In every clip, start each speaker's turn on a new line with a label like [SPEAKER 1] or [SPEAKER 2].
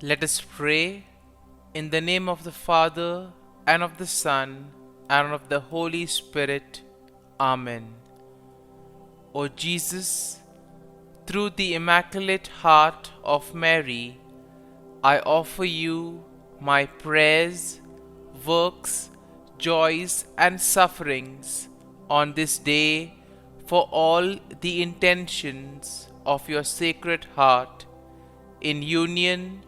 [SPEAKER 1] Let us pray in the name of the Father, and of the Son, and of the Holy Spirit. Amen. O Jesus, through the Immaculate Heart of Mary, I offer you my prayers, works, joys, and sufferings on this day for all the intentions of your Sacred Heart, in union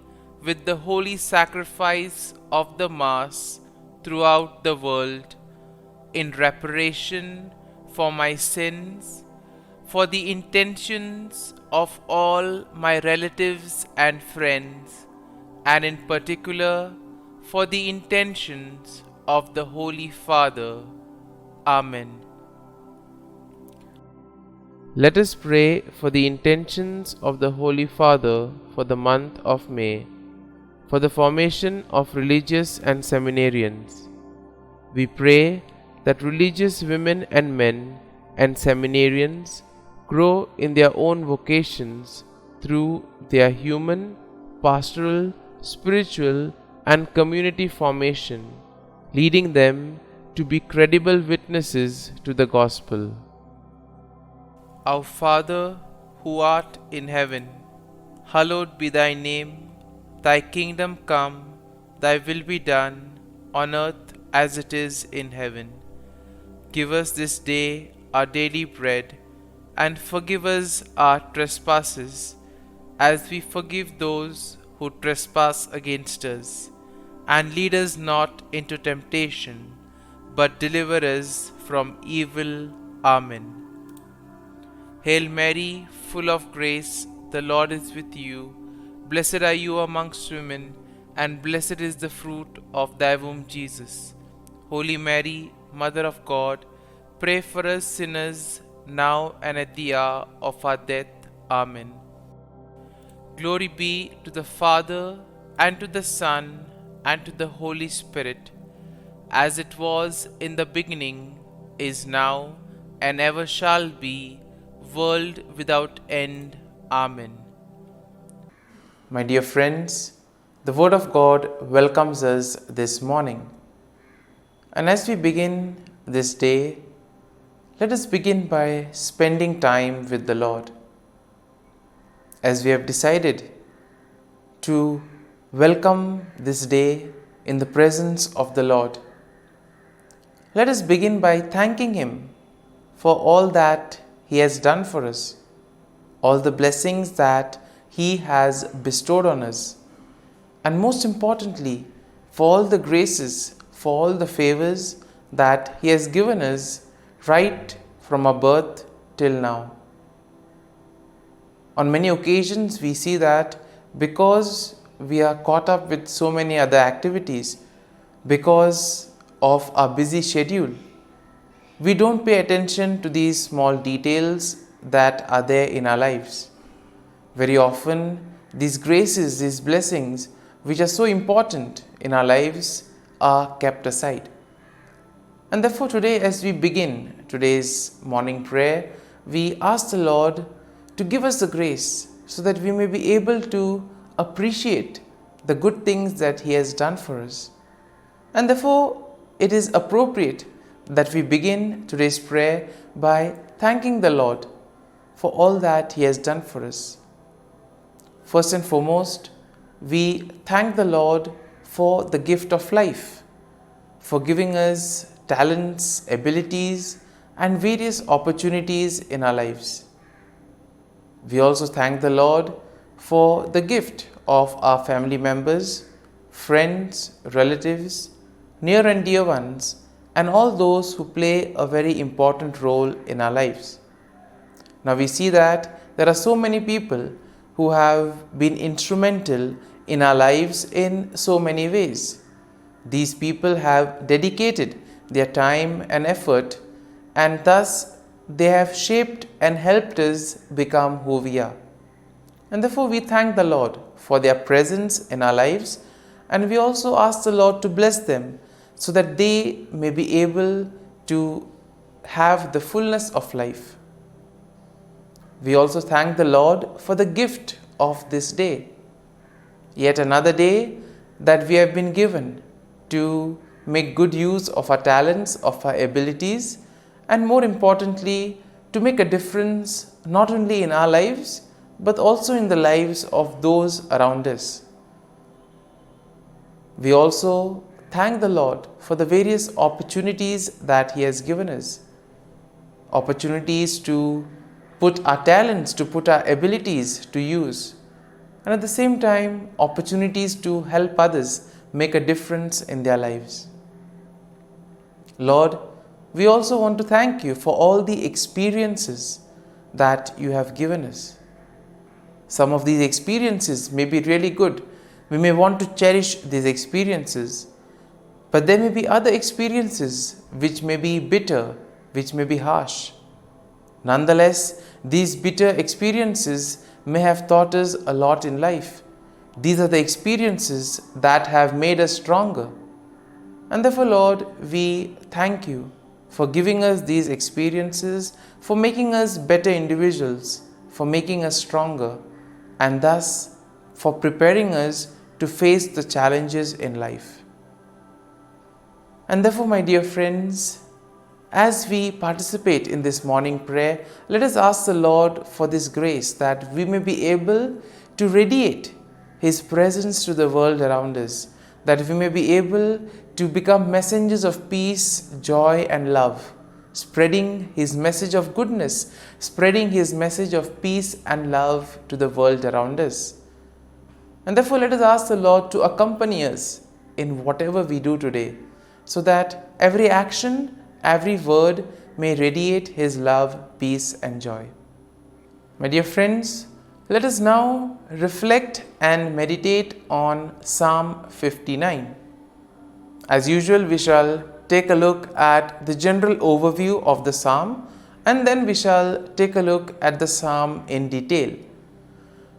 [SPEAKER 1] with the holy sacrifice of the Mass throughout the world, in reparation for my sins, for the intentions of all my relatives and friends, and in particular for the intentions of the Holy Father. Amen. Let us pray for the intentions of the Holy Father for the month of May, for the formation of religious and seminarians. We pray that religious women and men and seminarians grow in their own vocations through their human, pastoral, spiritual, and community formation, leading them to be credible witnesses to the gospel. Our Father, who art in heaven, hallowed be thy name. Thy kingdom come, thy will be done, on earth as it is in heaven. Give us this day our daily bread, and forgive us our trespasses, as we forgive those who trespass against us. And lead us not into temptation, but deliver us from evil. Amen. Hail Mary, full of grace, the Lord is with you. Blessed are you amongst women, and blessed is the fruit of thy womb, Jesus. Holy Mary, Mother of God, pray for us sinners, now and at the hour of our death. Amen. Glory be to the Father, and to the Son, and to the Holy Spirit, as it was in the beginning, is now, and ever shall be, world without end. Amen. My dear friends, the Word of God welcomes us this morning. And as we begin this day, let us begin by spending time with the Lord. As we have decided to welcome this day in the presence of the Lord, let us begin by thanking Him for all that He has done for us, all the blessings that He has bestowed on us, and most importantly, for all the graces, for all the favors that He has given us right from our birth till now. On many occasions, we see that because we are caught up with so many other activities, because of our busy schedule, we don't pay attention to these small details that are there in our lives. Very often, these graces, these blessings, which are so important in our lives, are kept aside. And therefore today, as we begin today's morning prayer, we ask the Lord to give us the grace so that we may be able to appreciate the good things that He has done for us. And therefore, it is appropriate that we begin today's prayer by thanking the Lord for all that He has done for us. First and foremost, we thank the Lord for the gift of life, for giving us talents, abilities, and various opportunities in our lives. We also thank the Lord for the gift of our family members, friends, relatives, near and dear ones, and all those who play a very important role in our lives. Now we see that there are so many people who have been instrumental in our lives in so many ways. These people have dedicated their time and effort, and thus they have shaped and helped us become who we are. And therefore we thank the Lord for their presence in our lives, and we also ask the Lord to bless them so that they may be able to have the fullness of life. We also thank the Lord for the gift of this day.
[SPEAKER 2] Yet another day that we have been given to make good use of our talents, of our abilities, and more importantly, to make a difference not only in our lives, but also in the lives of those around us. We also thank the Lord for the various opportunities that He has given us. Opportunities to put our talents, to put our abilities to use. And at the same time, opportunities to help others make a difference in their lives. Lord, we also want to thank You for all the experiences that You have given us. Some of these experiences may be really good. We may want to cherish these experiences. But there may be other experiences which may be bitter, which may be harsh. Nonetheless, these bitter experiences may have taught us a lot in life. These are the experiences that have made us stronger. And therefore, Lord, we thank You for giving us these experiences, for making us better individuals, for making us stronger, and thus for preparing us to face the challenges in life. And therefore, my dear friends, as we participate in this morning prayer, let us ask the Lord for this grace that we may be able to radiate His presence to the world around us, that we may be able to become messengers of peace, joy, and love, spreading His message of goodness, spreading His message of peace and love to the world around us. And therefore, let us ask the Lord to accompany us in whatever we do today, so that every action, every word may radiate His love, peace, and joy. My dear friends, let us now reflect and meditate on Psalm 59. As usual, we shall take a look at the general overview of the psalm, and then we shall take a look at the psalm in detail.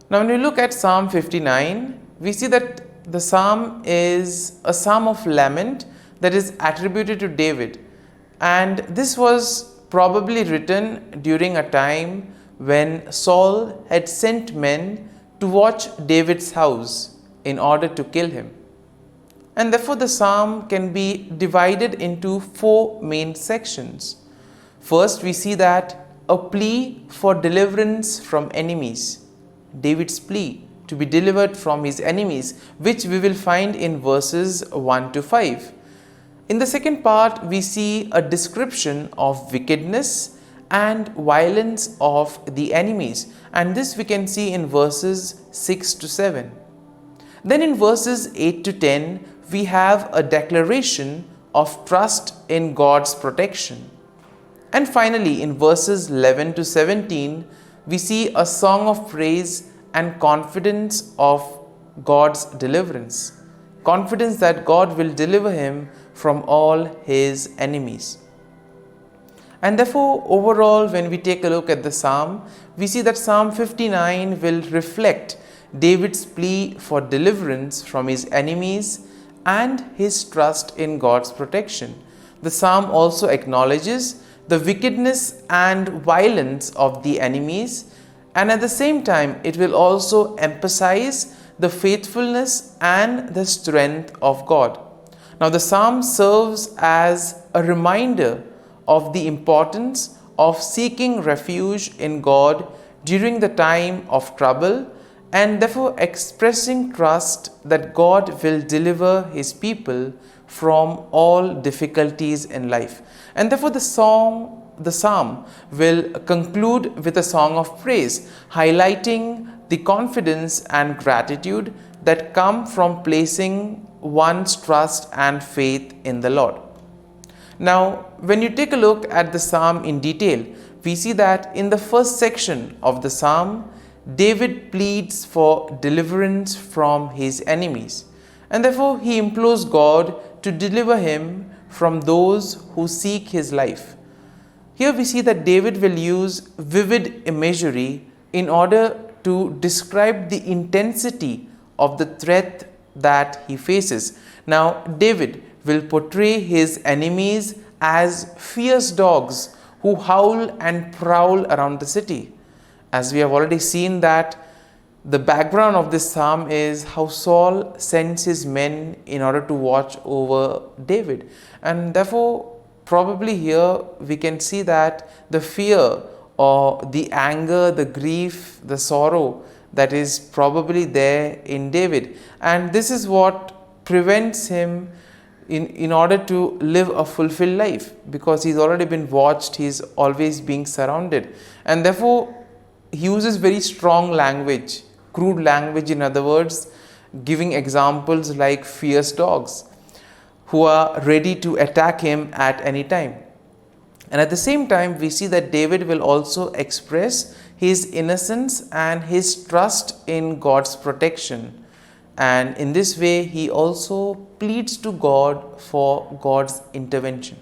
[SPEAKER 2] Now, when we look at Psalm 59, we see that the psalm is a psalm of lament that is attributed to David. And this was probably written during a time when Saul had sent men to watch David's house in order to kill him. And therefore, the psalm can be divided into 4 main sections. First, we see that a plea for deliverance from enemies. David's plea to be delivered from his enemies, which we will find in verses 1 to 5. In the second part, we see a description of wickedness and violence of the enemies, and this we can see in verses 6 to 7. Then in verses 8 to 10, we have a declaration of trust in God's protection. And finally, in verses 11 to 17, we see a song of praise and confidence of God's deliverance. Confidence that God will deliver him from all his enemies. And therefore, overall, when we take a look at the psalm, we see that Psalm 59 will reflect David's plea for deliverance from his enemies and his trust in God's protection. The psalm also acknowledges the wickedness and violence of the enemies, and at the same time, it will also emphasize the faithfulness and the strength of God. Now, the psalm serves as a reminder of the importance of seeking refuge in God during the time of trouble, and therefore expressing trust that God will deliver His people from all difficulties in life. And therefore, the psalm will conclude with a song of praise, highlighting the confidence and gratitude that come from placing one's trust and faith in the Lord. Now, when you take a look at the psalm in detail, we see that in the first section of the psalm, David pleads for deliverance from his enemies, and therefore he implores God to deliver him from those who seek his life. Here we see that David will use vivid imagery in order to describe the intensity of the threat that he faces. Now, David will portray his enemies as fierce dogs who howl and prowl around the city. As we have already seen that The background of this psalm is how Saul sends his men in order to watch over David. And therefore, probably here we can see that the fear or the anger, the grief, the sorrow that is probably there in David. And this is what prevents him in order to live a fulfilled life, because he's already been watched, he's always being surrounded. And therefore, he uses very strong language, crude language, in other words, giving examples like fierce dogs who are ready to attack him at any time. And at the same time, we see that David will also express his innocence and his trust in God's protection. And in this way, he also pleads to God for God's intervention.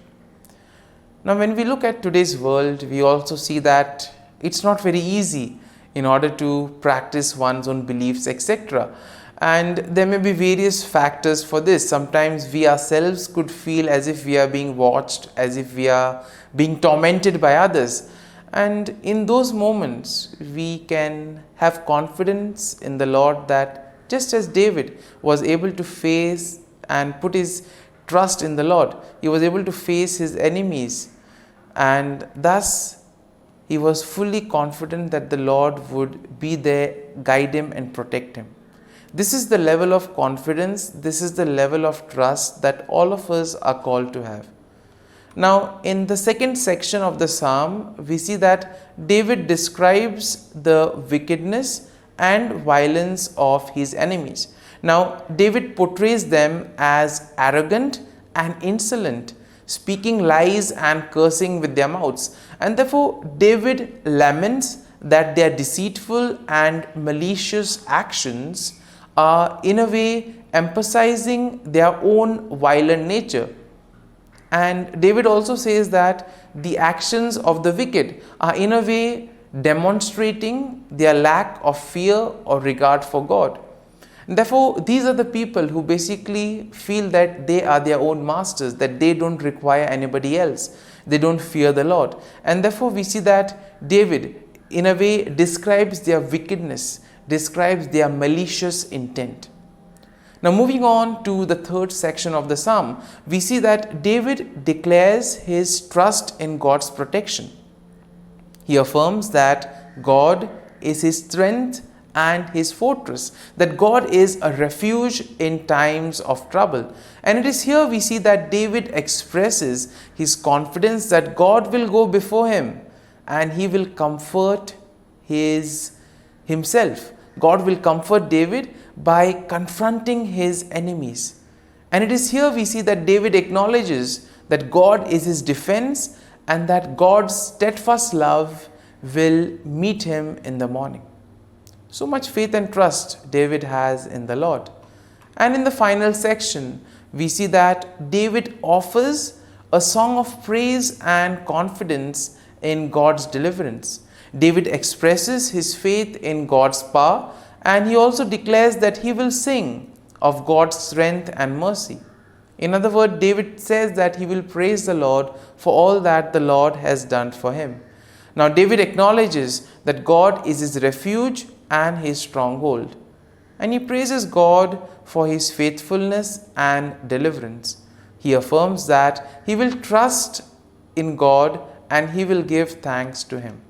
[SPEAKER 2] Now, when we look at today's world, we also see that it's not very easy in order to practice one's own beliefs, etc. And there may be various factors for this. Sometimes we ourselves could feel as if we are being watched, as if we are being tormented by others. And in those moments, we can have confidence in the Lord that just as David was able to face and put his trust in the Lord, he was able to face his enemies, and thus he was fully confident that the Lord would be there, guide him and protect him. This is the level of confidence, this is the level of trust that all of us are called to have. Now, in the second section of the psalm, we see that David describes the wickedness and violence of his enemies. Now, David portrays them as arrogant and insolent, speaking lies and cursing with their mouths. And therefore, David laments that their deceitful and malicious actions are in a way emphasizing their own violent nature. And David also says that the actions of the wicked are in a way demonstrating their lack of fear or regard for God. And therefore, these are the people who basically feel that they are their own masters, that they don't require anybody else. They don't fear the Lord. And therefore, we see that David, in a way, describes their wickedness, describes their malicious intent. Now, moving on to the third section of the psalm, we see that David declares his trust in God's protection. He affirms that God is his strength and his fortress, that God is a refuge in times of trouble. And it is here we see that David expresses his confidence that God will go before him and he will comfort himself. God will comfort David by confronting his enemies. And it is here we see that David acknowledges that God is his defense and that God's steadfast love will meet him in the morning. So much faith and trust David has in the Lord. And in the final section, we see that David offers a song of praise and confidence in God's deliverance. David expresses his faith in God's power, and he also declares that he will sing of God's strength and mercy. In other words, David says that he will praise the Lord for all that the Lord has done for him. Now, David acknowledges that God is his refuge and his stronghold, and he praises God for his faithfulness and deliverance. He affirms that he will trust in God and he will give thanks to him.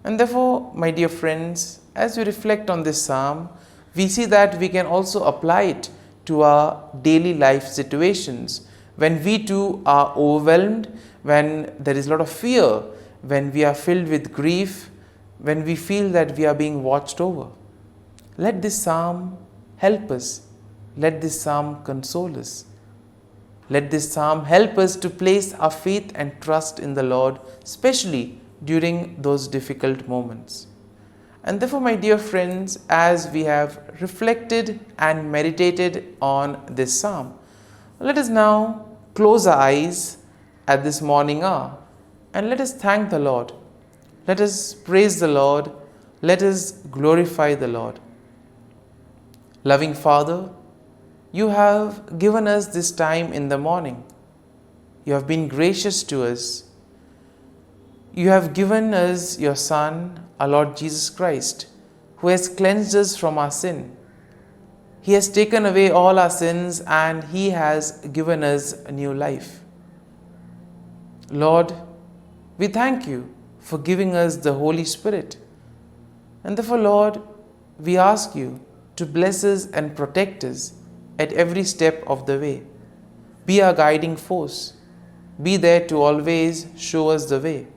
[SPEAKER 2] And therefore, my dear friends, as we reflect on this psalm, we see that we can also apply it to our daily life situations. When we too are overwhelmed, when there is a lot of fear, when we are filled with grief, when we feel that we are being watched over, let this psalm help us. Let this psalm console us. Let this psalm help us to place our faith and trust in the Lord, especially during those difficult moments. And therefore, my dear friends, as we have reflected and meditated on this psalm, let us now close our eyes at this morning hour and let us thank the Lord. Let us praise the Lord. Let us glorify the Lord. Loving Father, you have given us this time in the morning. You have been gracious to us. You have given us your Son, our Lord Jesus Christ, who has cleansed us from our sin. He has taken away all our sins and He has given us a new life. Lord, we thank You for giving us the Holy Spirit. And therefore, Lord, we ask You to bless us and protect us at every step of the way. Be our guiding force. Be there to always show us the way.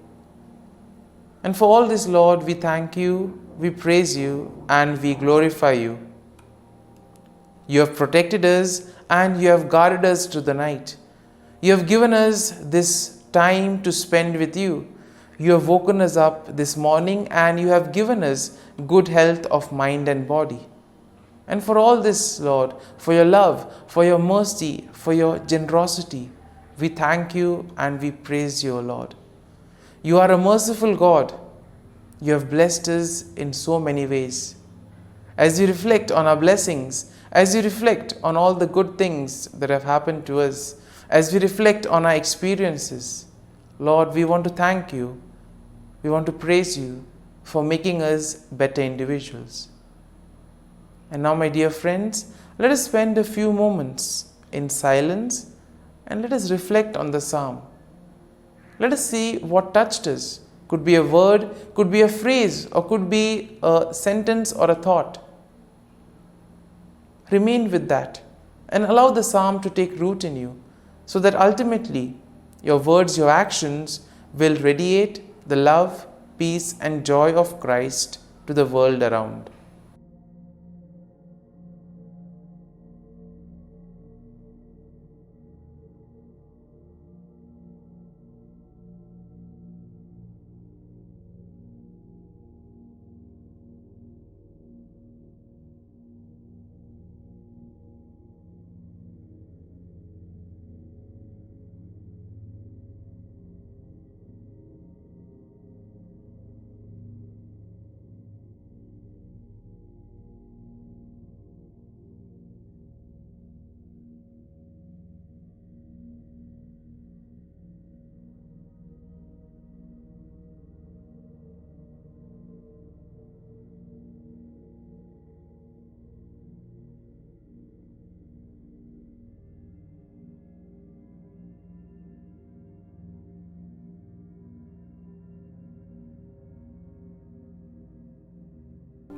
[SPEAKER 2] And for all this, Lord, we thank You, we praise You, and we glorify You. You have protected us and You have guarded us through the night. You have given us this time to spend with You. You have woken us up this morning and You have given us good health of mind and body. And for all this, Lord, for Your love, for Your mercy, for Your generosity, we thank You and we praise You, O Lord. You are a merciful God. You have blessed us in so many ways. As we reflect on our blessings, as we reflect on all the good things that have happened to us, as we reflect on our experiences, Lord, we want to thank You. We want to praise You for making us better individuals. And now, my dear friends, let us spend a few moments in silence and let us reflect on the psalm. Let us see what touched us. Could be a word, could be a phrase, or could be a sentence or a thought. Remain with that and allow the psalm to take root in you, so that ultimately your words, your actions will radiate the love, peace, and joy of Christ to the world around.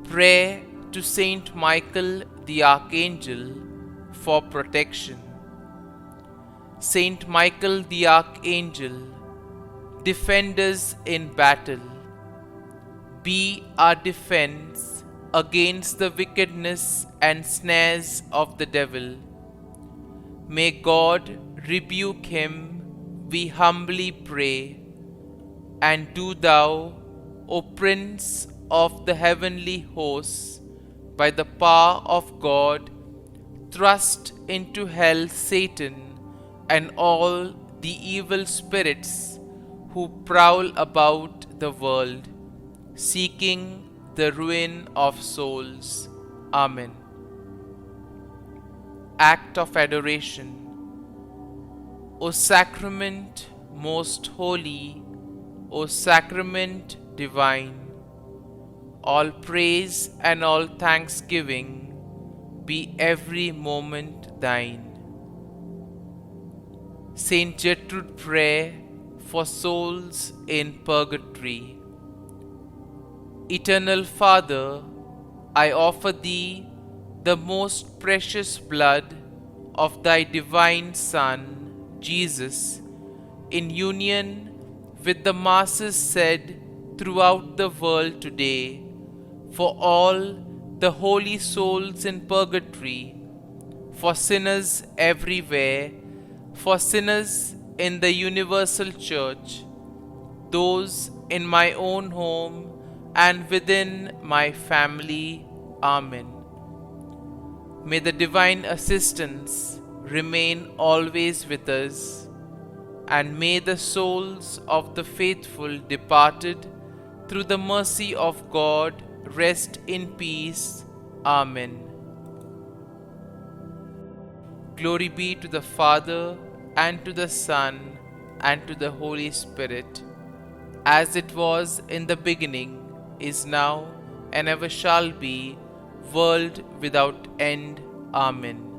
[SPEAKER 1] Prayer to Saint Michael the Archangel for protection. Saint Michael the Archangel, defend us in battle. Be our defense against the wickedness and snares of the devil. May God rebuke him, we humbly pray. And do Thou, O Prince of the heavenly hosts, by the power of God, thrust into hell Satan and all the evil spirits who prowl about the world, seeking the ruin of souls. Amen. Act of Adoration. O Sacrament most holy, O Sacrament divine, all praise and all thanksgiving be every moment Thine. Saint Gertrude Prayer for souls in purgatory. Eternal Father, I offer Thee the most precious blood of Thy divine Son, Jesus, in union with the masses said throughout the world today, for all the holy souls in purgatory, for sinners everywhere, for sinners in the universal church, those in my own home and within my family. Amen. May the divine assistance remain always with us, and may the souls of the faithful departed through the mercy of God rest in peace. Amen. Glory be to the Father, and to the Son, and to the Holy Spirit, as it was in the beginning, is now, and ever shall be, world without end. Amen.